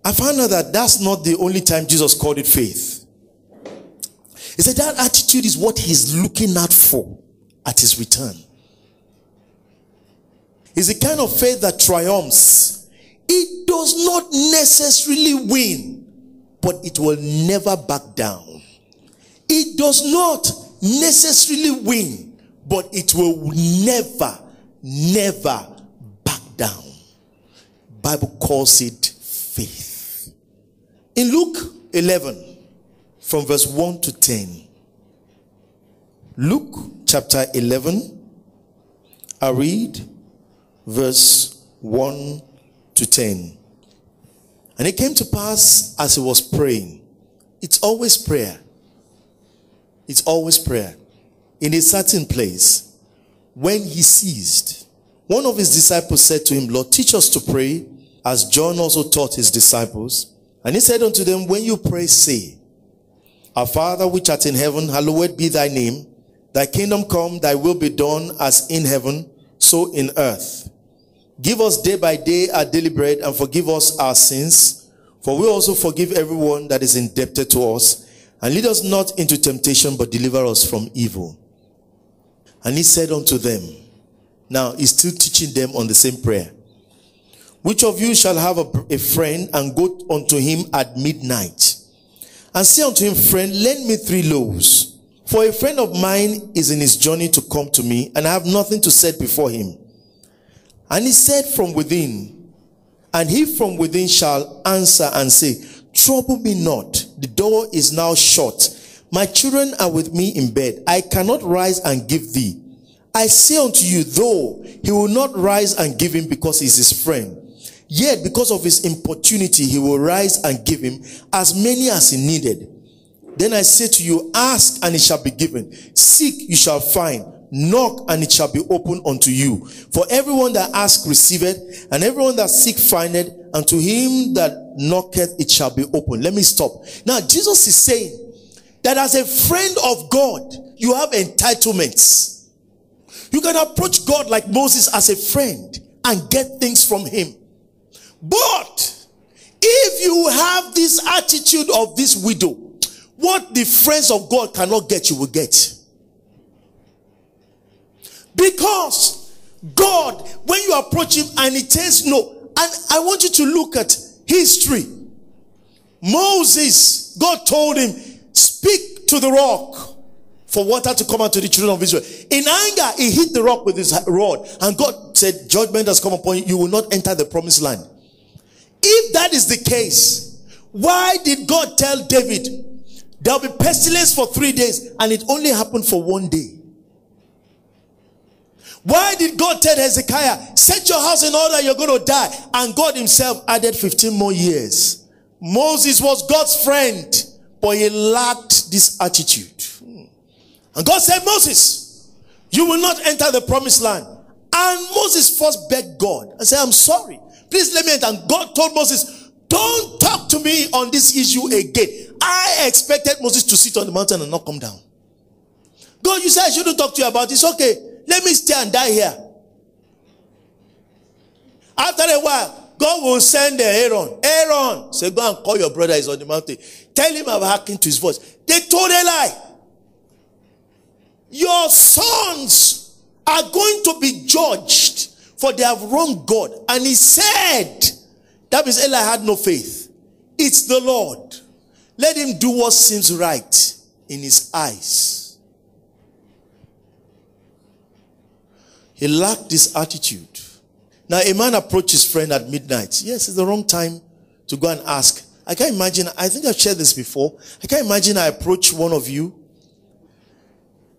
I found out that that's not the only time Jesus called it faith. He said that attitude is what he's looking out for at his return. It's the kind of faith that triumphs. It does not necessarily win, but it will never back down. It does not necessarily win, but it will never back down. Bible calls it faith. In Luke 11, from verse 1 to 10. Luke chapter 11, I read verse 1 to 10. And it came to pass as he was praying. It's always prayer. It's always prayer. In a certain place, when he ceased, one of his disciples said to him, Lord, teach us to pray, as John also taught his disciples. And he said unto them, when you pray, say, Our Father which art in heaven, hallowed be thy name. Thy kingdom come, thy will be done, as in heaven, so in earth. Give us day by day our daily bread, and forgive us our sins, for we also forgive everyone that is indebted to us. And lead us not into temptation, but deliver us from evil. And he said unto them, now he's still teaching them on the same prayer. Which of you shall have a friend, and go unto him at midnight, and say unto him, friend, lend me 3 loaves. For a friend of mine is in his journey to come to me, and I have nothing to set before him. And he said from within, and he from within shall answer and say, trouble me not, the door is now shut. My children are with me in bed. I cannot rise and give thee. I say unto you, though he will not rise and give him because he is his friend, yet because of his importunity he will rise and give him as many as he needed. Then I say to you, ask and it shall be given. Seek, you shall find. Knock and it shall be opened unto you. For everyone that asketh receiveth, and everyone that seeketh findeth, and to him that knocketh it shall be opened. Let me stop. Now Jesus is saying that as a friend of God, you have entitlements. You can approach God like Moses as a friend and get things from him. But if you have this attitude of this widow, what the friends of God cannot get, you will get. Because God, when you approach him and he tells no, and I want you to look at history. Moses, God told him, speak to the rock for water to come out to the children of Israel. In anger, he hit the rock with his rod, and God said, judgment has come upon you. You will not enter the promised land. If that is the case, why did God tell David, there will be pestilence for 3 days, and it only happened for 1 day? Why did God tell Hezekiah, set your house in order, you're going to die? And God himself added 15 more years. Moses was God's friend, but he lacked this attitude. And God said, Moses, you will not enter the promised land. And Moses first begged God and said, I'm sorry, please let me enter. And God told Moses, don't talk to me on this issue again. I expected Moses to sit on the mountain and not come down. God, you said I shouldn't talk to you about this. Okay, let me stay and die here. After a while, God will send Aaron. Aaron, say, go and call your brother, he's on the mountain. Tell him I've hearkened to his voice. They told a lie. Your sons are going to be judged, for they have wronged God. And he said, that means Eli had no faith. It's the Lord. Let him do what seems right in his eyes. He lacked this attitude. Now a man approached his friend at midnight. Yes, it's the wrong time to go and ask. I can't imagine, I think I've shared this before. I can't imagine I approach one of you.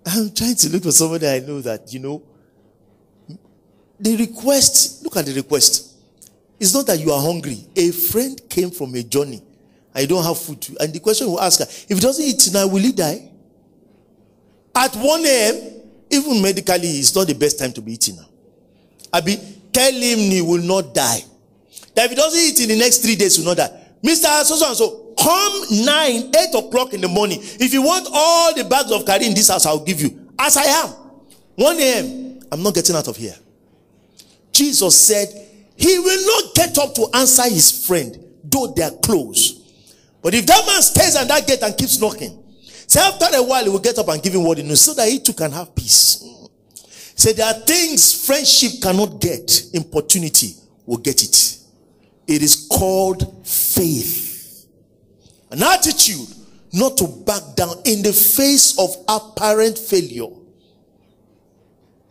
I'm trying to look for somebody I know that, you know, the request, look at the request. It's not that you are hungry. A friend came from a journey and you don't have food to, and the question will ask her, if he doesn't eat tonight, will he die? At 1 a.m., even medically, it's not the best time to be eating now. Abi, tell him he will not die. That if he doesn't eat in the next 3 days, he will not die. Mr. So-so-and-so, come 8 o'clock in the morning. If you want all the bags of curry in this house, I'll give you. As I am. 1 a.m., I'm not getting out of here. Jesus said, he will not get up to answer his friend. though they are closed. But if that man stays at that gate and keeps knocking, say after a while he will get up and give him what he knows, so that he too can have peace. Say there are things friendship cannot get, importunity will get it. It is called faith. An attitude not to back down in the face of apparent failure.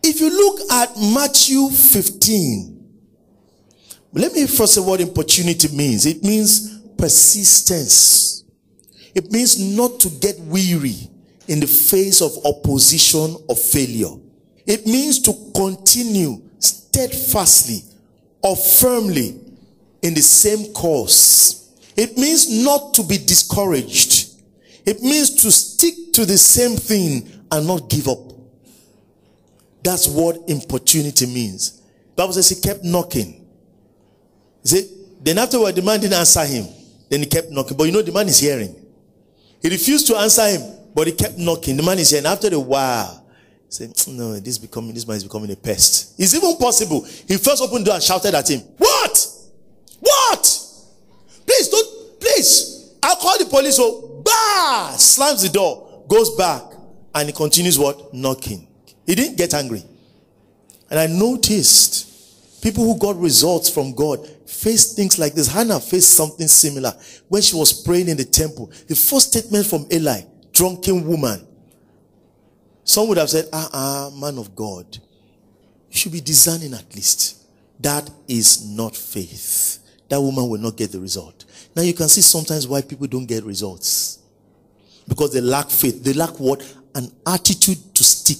If you look at Matthew 15, let me first say what importunity means. It means persistence. It means not to get weary in the face of opposition or failure. It means to continue steadfastly or firmly in the same course. It means not to be discouraged. It means to stick to the same thing and not give up. That's what importunity means. The Bible says he kept knocking. Then afterward the man didn't answer him. Then he kept knocking. But you know the man is hearing. He refused to answer him, but he kept knocking. The man is hearing. After a while, he said, no, this man is becoming a pest. It's even possible. He first opened the door and shouted at him. What? Please. I'll call the police. So, bah! Slams the door, goes back, and he continues what? Knocking. He didn't get angry. And I noticed people who got results from God faced things like this. Hannah faced something similar when she was praying in the temple. The first statement from Eli, drunken woman. Some would have said, man of God, you should be discerning at least. That is not faith. That woman will not get the result. Now you can see sometimes why people don't get results. Because they lack faith. They lack what? An attitude to stick.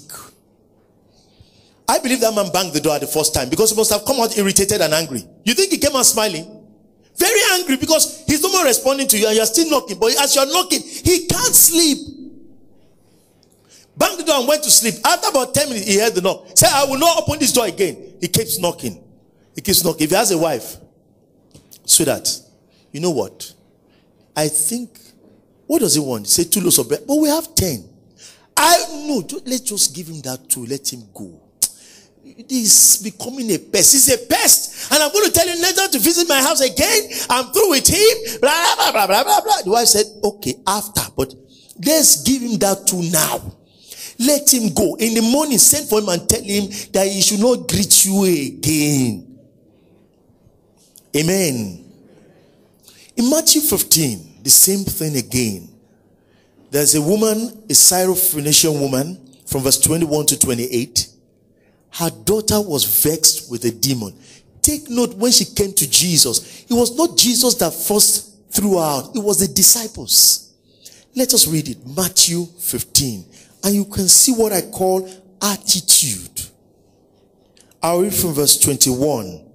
I believe that man banged the door at the first time because he must have come out irritated and angry. You think he came out smiling? Very angry because he's no more responding to you and you're still knocking. But as you're knocking, he can't sleep. Banged the door and went to sleep. After about 10 minutes, he heard the knock. Said, I will not open this door again. He keeps knocking. He keeps knocking. If he has a wife, sweetheart, you know what? I think, what does he want? Say 2 loaves of bread. But we have 10. Let's just give him that 2. Let him go. This is becoming a pest. He's a pest. And I'm going to tell you never to visit my house again. I'm through with him. Blah, blah, blah, blah, blah, blah. The wife said, okay, after. But let's give him that 2 now. Let him go. In the morning, send for him and tell him that he should not greet you again. Amen. In Matthew 15, the same thing again. There's a woman, a Syrophoenician woman, from verse 21 to 28. Her daughter was vexed with a demon. Take note, when she came to Jesus, it was not Jesus that first threw her out. It was the disciples. Let us read it. Matthew 15. And you can see what I call attitude. I'll read from verse 21.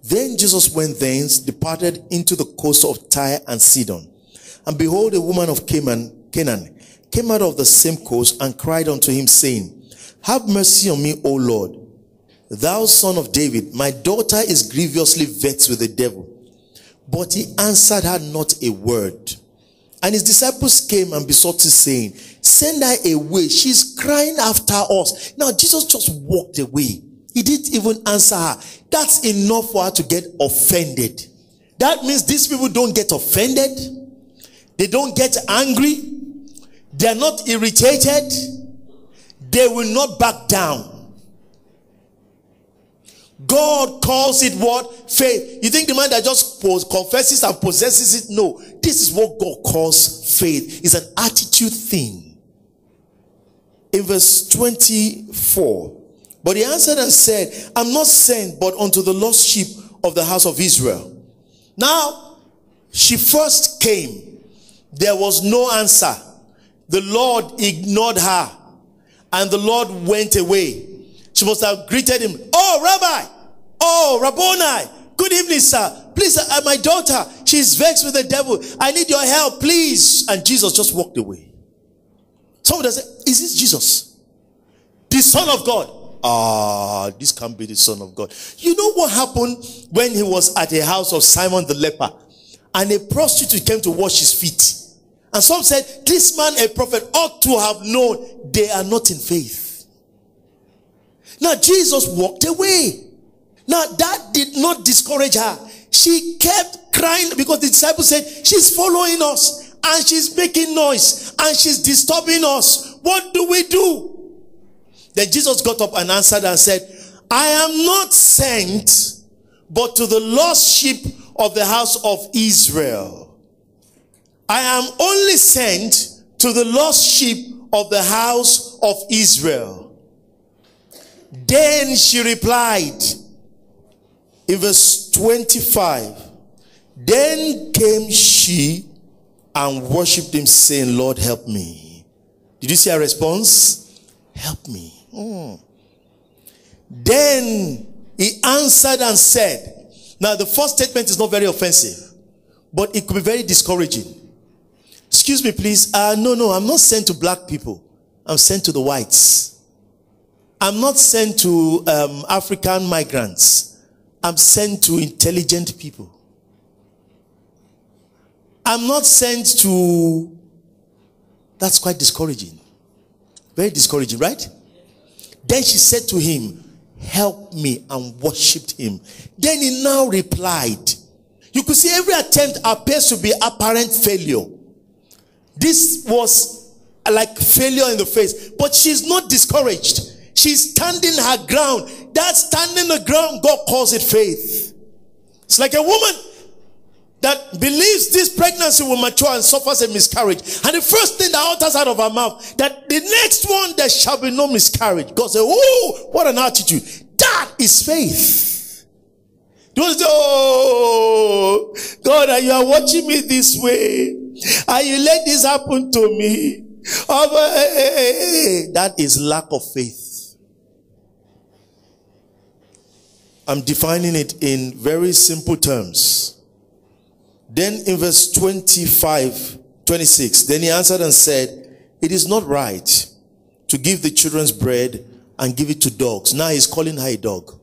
Then Jesus went thence, departed into the coast of Tyre and Sidon. And behold, a woman of Canaan came out of the same coast and cried unto him, saying, Have mercy on me, O Lord, thou son of David. My daughter is grievously vexed with the devil. But he answered her not a word. And his disciples came and besought him, saying, Send her away. She's crying after us. Now Jesus just walked away. He didn't even answer her. That's enough for her to get offended. That means these people don't get offended. They don't get angry. They're not irritated. They will not back down. God calls it what? Faith. You think the man that just confesses and possesses it? No. This is what God calls faith. It's an attitude thing. In verse 24. But he answered and said, I'm not sent but unto the lost sheep of the house of Israel. Now, she first came. There was no answer. The Lord ignored her. And the Lord went away. She must have greeted him. Oh, Rabbi. Oh, Rabboni. Good evening, sir. Please, my daughter, she's vexed with the devil. I need your help, please. And Jesus just walked away. Somebody said, is this Jesus? The Son of God. This can't be the Son of God. You know what happened when he was at the house of Simon the leper? And a prostitute came to wash his feet. And some said, this man, a prophet, ought to have known they are not in faith. Now Jesus walked away. Now that did not discourage her. She kept crying because the disciples said, she's following us and she's making noise and she's disturbing us. What do we do? Then Jesus got up and answered and said, I am not sent but to the lost sheep of the house of Israel. I am only sent to the lost sheep of the house of Israel. Then she replied, in verse 25, then came she and worshipped him, saying, Lord, help me. Did you see her response? Help me. Then he answered and said, now the first statement is not very offensive, but it could be very discouraging. Excuse me, please. No, I'm not sent to black people. I'm sent to the whites. I'm not sent to African migrants. I'm sent to intelligent people. I'm not sent to... That's quite discouraging. Very discouraging, right? Then she said to him, help me, and worshipped him. Then he now replied. You could see every attempt appears to be apparent failure. This was like failure in the face. But she's not discouraged. She's standing her ground. That standing the ground, God calls it faith. It's like a woman that believes this pregnancy will mature and suffers a miscarriage. And the first thing that utters out of her mouth, that the next one there shall be no miscarriage. God said, oh, what an attitude. That is faith. Don't say, oh, God, you are watching me this way. And you let this happen to me. That is lack of faith. I'm defining it in very simple terms. Then in verse 26, then he answered and said, it is not right to give the children's bread and give it to dogs. Now he's calling her a dog.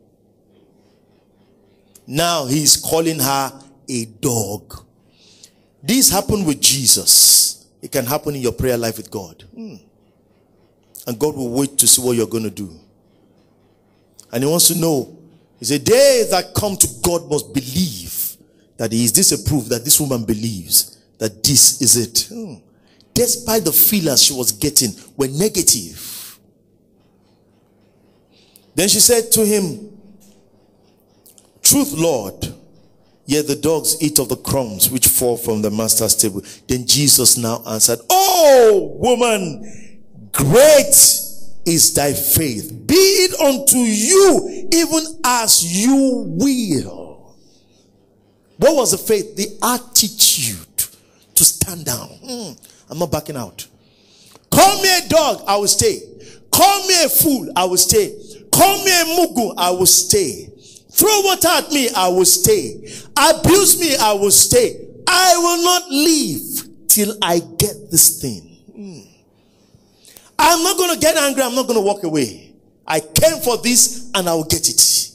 Now he's calling her a dog. This happened with Jesus. It can happen in your prayer life with God. And God will wait to see what you're going to do. And he wants to know. He said, they that come to God must believe that he is. This a proof that this woman believes that this is it. Despite the feelers she was getting were negative. Then she said to him, truth, Lord, yet the dogs eat of the crumbs which fall from the master's table. Then Jesus now answered, oh, woman, great is thy faith. Be it unto you even as you will. What was the faith? The attitude to stand down. I'm not backing out. Call me a dog, I will stay. Call me a fool, I will stay. Call me a mugu, I will stay. Throw water at me, I will stay. Abuse me, I will stay. I will not leave till I get this thing. I'm not going to get angry. I'm not going to walk away. I came for this and I will get it.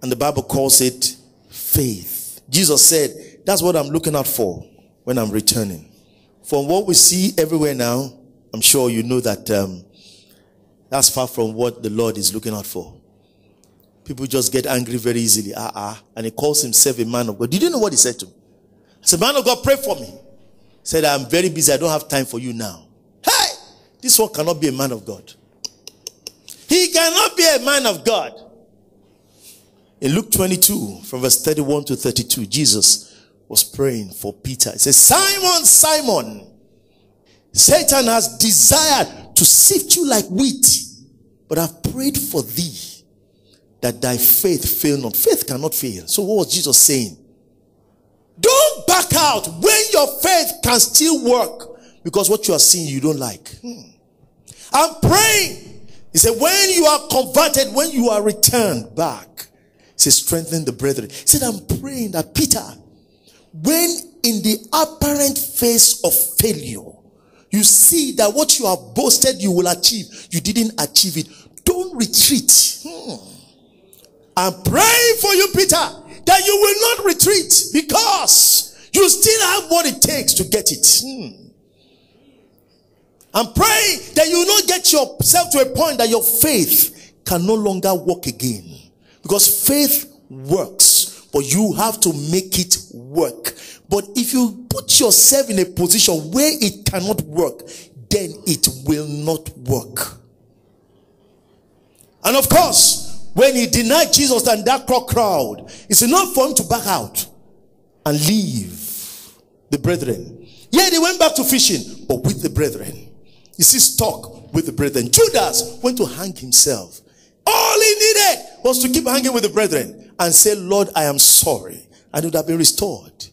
And the Bible calls it faith. Jesus said, that's what I'm looking out for when I'm returning. From what we see everywhere now, I'm sure you know that that's far from what the Lord is looking out for. People just get angry very easily. And he calls himself a man of God. Did you know what he said to him? He said, man of God, pray for me. He said, I'm very busy. I don't have time for you now. Hey! This one cannot be a man of God. He cannot be a man of God. In Luke 22, from verse 31 to 32, Jesus was praying for Peter. He says, Simon, Simon, Satan has desired to sift you like wheat, but I've prayed for thee that thy faith fail not. Faith cannot fail. So what was Jesus saying? Don't back out when your faith can still work, because what you are seeing you don't like. I'm praying. He said, when you are converted, when you are returned back, he said, strengthen the brethren. He said, I'm praying that Peter, when in the apparent face of failure, you see that what you have boasted you will achieve, you didn't achieve it. Don't retreat. I'm praying for you, Peter, that you will not retreat, because you still have what it takes to get it. I'm praying that you will not get yourself to a point that your faith can no longer work again. Because faith works, but you have to make it work. But if you put yourself in a position where it cannot work, then it will not work. And of course, when he denied Jesus and that crowd, it's enough for him to back out and leave the brethren. Yeah, they went back to fishing, but with the brethren. You see, stuck with the brethren. Judas went to hang himself. All he needed was to keep hanging with the brethren and say, Lord, I am sorry. And it would have been restored.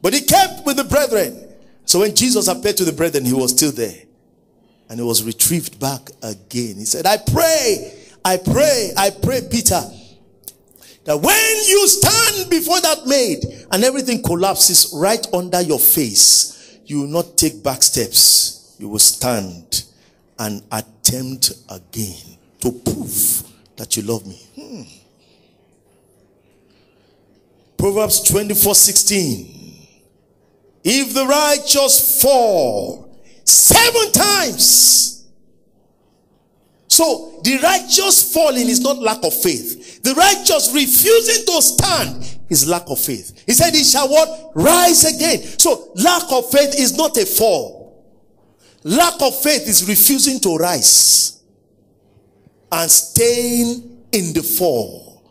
But he kept with the brethren. So when Jesus appeared to the brethren, he was still there. And he was retrieved back again. He said, I pray, Peter, that when you stand before that maid and everything collapses right under your face, you will not take back steps. You will stand and attempt again to prove that you love me. Proverbs 24:16. If the righteous fall 7 times. So the righteous falling is not lack of faith. The righteous refusing to stand is lack of faith. He said he shall what? Rise again. So lack of faith is not a fall. Lack of faith is refusing to rise and staying in the fall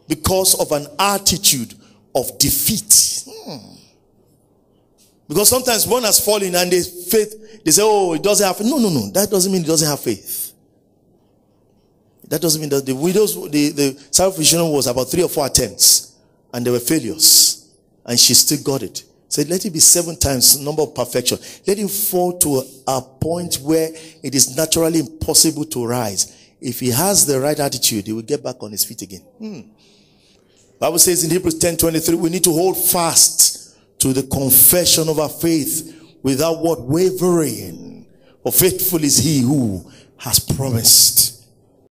because of an attitude of defeat. Because sometimes one has fallen and they say, oh, it doesn't have faith. No. That doesn't mean it doesn't have faith. That doesn't mean that the salvation was about 3 or 4 attempts and they were failures. And she still got it. Said, let it be 7 times number of perfection. Let him fall to a point where it is naturally impossible to rise. If he has the right attitude, he will get back on his feet again. Bible says in Hebrews 10:23, we need to hold fast to the confession of our faith without what? Wavering. For faithful is he who has promised.